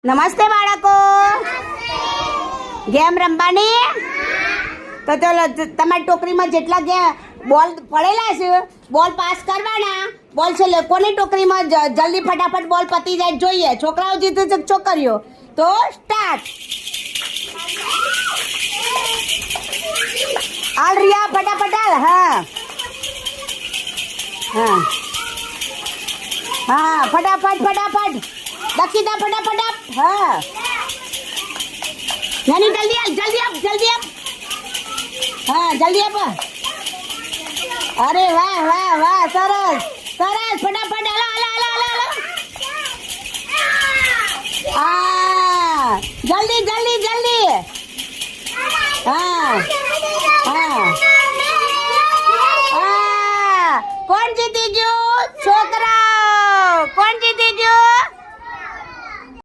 નમસ્તે બાળકો. ગેમ રમવાની? તો ચલો તમારી ટોકરીમાં જેટલા બોલ પડેલા છે બોલ પાસ કરવાના. બોલ છે કોની ટોકરીમાં જલ્દી ફટાફટ બોલ પતી જાય જોઈએ. છોકરાઓ જીતે છે છોકરીઓ. તો સ્ટાર્ટ. હાલ રિયા ફટાફટ હાલ. હા હા હા ફટાફટ ફટાફટ દક્ષિતા ફટાફટ આપ. હા નાની જલ્દી આપ જલ્દી આપ જલ્દી આપ. હા જલ્દી આપ. અરે વાહ વાહ વાહ સરસ સરસ ફટાફટ હાલો હાલો હાલો હાલો હાલો. હા જલ્દી જલ્દી જલ્દી. હા